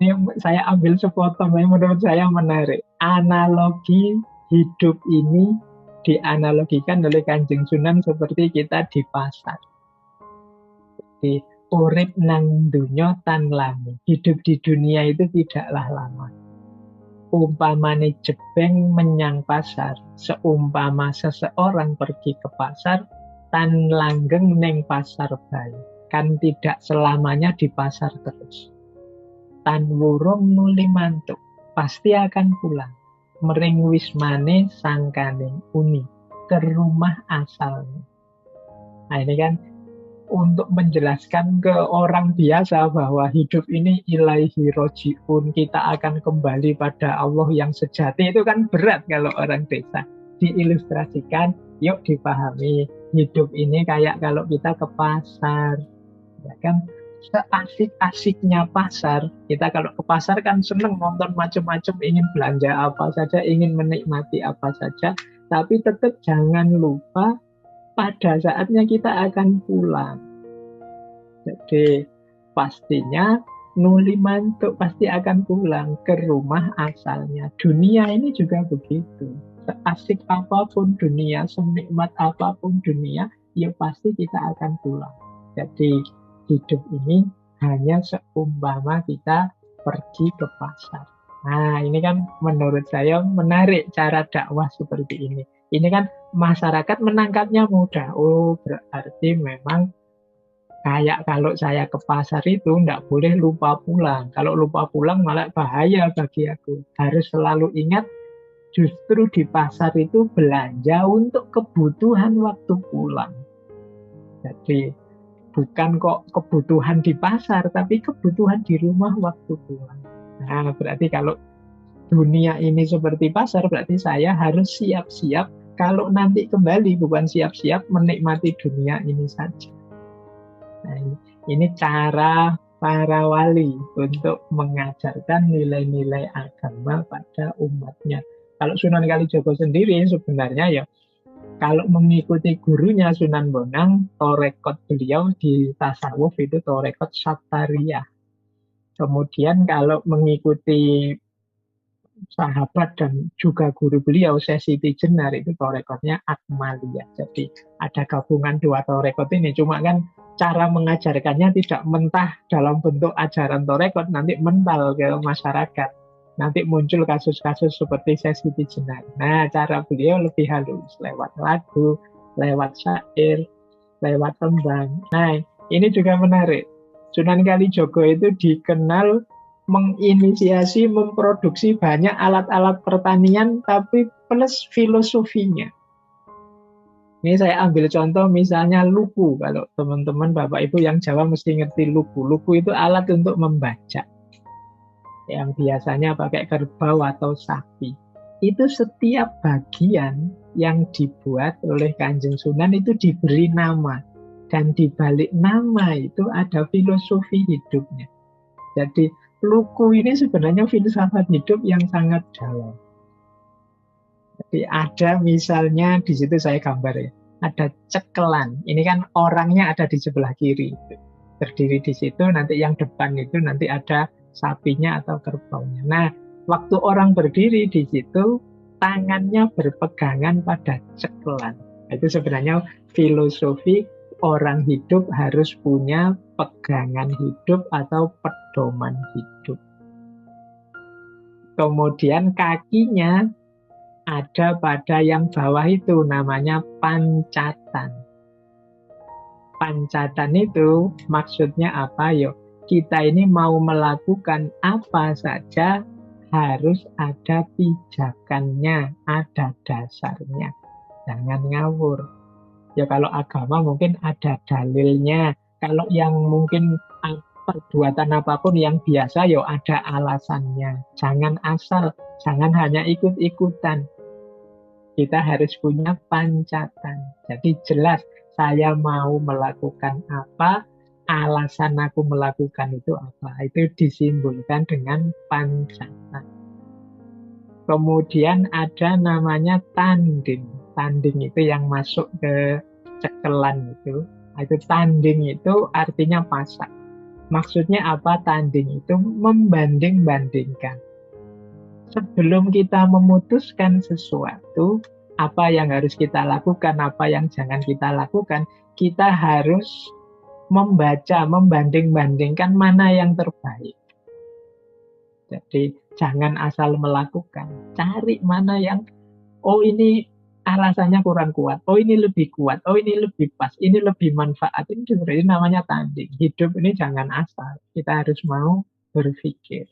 Ini saya ambil sepotong yang menurut saya menarik. Analogi hidup ini dianalogikan oleh Kanjeng Sunan seperti kita di pasar. Di urip nang dunya tan lami. Hidup di dunia itu tidaklah lama. Umpamane jebeng menyang pasar, seumpama seseorang pergi ke pasar, tan langgeng neng pasar bae. Kan tidak selamanya di pasar terus. Tan wurung nuli mantuk, pasti akan pulang. Mering wismane sangkane uni, ke rumah asalnya. Nah ini kan untuk menjelaskan ke orang biasa bahwa hidup ini ilaihi roji'un, kita akan kembali pada Allah yang sejati, itu kan berat kalau orang desa. Diilustrasikan, yuk dipahami, hidup ini kayak kalau kita ke pasar, ya kan, seasik-asiknya pasar. Kita kalau ke pasar kan seneng nonton macam-macam, ingin belanja apa saja, ingin menikmati apa saja, tapi tetap jangan lupa pada saatnya kita akan pulang. Jadi pastinya nuli mantuk, pasti akan pulang ke rumah asalnya. Dunia ini juga begitu. Seasik apapun dunia, senikmat apapun dunia, ya pasti kita akan pulang. Jadi hidup ini hanya seumpama kita pergi ke pasar. Nah, ini kan menurut saya menarik cara dakwah seperti ini. Ini kan masyarakat menangkapnya mudah. Oh, berarti memang kayak kalau saya ke pasar itu nggak boleh lupa pulang. Kalau lupa pulang malah bahaya bagi aku. Harus selalu ingat justru di pasar itu belanja untuk kebutuhan waktu pulang. Jadi bukan kok kebutuhan di pasar, tapi kebutuhan di rumah waktu pulang. Nah, berarti kalau dunia ini seperti pasar, berarti saya harus siap-siap kalau nanti kembali, bukan siap-siap menikmati dunia ini saja. Nah, ini cara para wali untuk mengajarkan nilai-nilai agama pada umatnya. Kalau Sunan Kalijaga sendiri sebenarnya ya, kalau mengikuti gurunya Sunan Bonang, torekot beliau di tasawuf itu torekot Satariyah. Kemudian kalau mengikuti sahabat dan juga guru beliau, Sesiti Jenar, itu torekotnya Akmaliyah. Jadi ada gabungan dua torekot ini. Cuma kan cara mengajarkannya tidak mentah dalam bentuk ajaran torekot, nanti mental ke masyarakat. Nanti muncul kasus-kasus seperti Sesiti Jenar. Nah, cara beliau lebih halus, lewat lagu, lewat syair, lewat tembang. Nah, ini juga menarik. Sunan Kalijogo itu dikenal menginisiasi, memproduksi banyak alat-alat pertanian, tapi plus filosofinya. Ini saya ambil contoh misalnya luku. Kalau teman-teman Bapak Ibu yang Jawa mesti ngerti luku. Luku itu alat untuk membaca. Yang biasanya pakai kerbau atau sapi. Itu setiap bagian yang dibuat oleh Kanjeng Sunan itu diberi nama. Dan di balik nama itu ada filosofi hidupnya. Jadi luku ini sebenarnya filsafat hidup yang sangat dalam. Jadi ada misalnya di situ saya gambar ya, ada cekelan. Ini kan orangnya ada di sebelah kiri, berdiri di situ. Nanti yang depan itu nanti ada sapinya atau kerbaunya. Nah, waktu orang berdiri di situ, tangannya berpegangan pada cekelan. Itu sebenarnya filosofi orang hidup harus punya pegangan hidup atau pedoman hidup. Kemudian kakinya ada pada yang bawah itu namanya pancatan. Pancatan itu maksudnya apa? Yo, kita ini mau melakukan apa saja harus ada pijakannya, ada dasarnya. Jangan ngawur. Ya kalau agama mungkin ada dalilnya. Kalau yang mungkin perbuatan apapun yang biasa ya ada alasannya. Jangan asal, jangan hanya ikut-ikutan. Kita harus punya pancatan. Jadi jelas saya mau melakukan apa, alasan aku melakukan itu apa. Itu disimbolkan dengan pancatan. Kemudian ada namanya tanding. Tanding itu yang masuk ke cekelan itu. Itu tanding itu artinya pasak. Maksudnya apa tanding itu? Membanding-bandingkan. Sebelum kita memutuskan sesuatu, apa yang harus kita lakukan, apa yang jangan kita lakukan, kita harus membaca, membanding-bandingkan mana yang terbaik. Jadi jangan asal melakukan, cari mana yang, oh ini alasannya kurang kuat, oh ini lebih kuat, oh ini lebih pas, ini lebih manfaat. Ini sebenarnya namanya tanding. Hidup ini jangan asal, kita harus mau berpikir.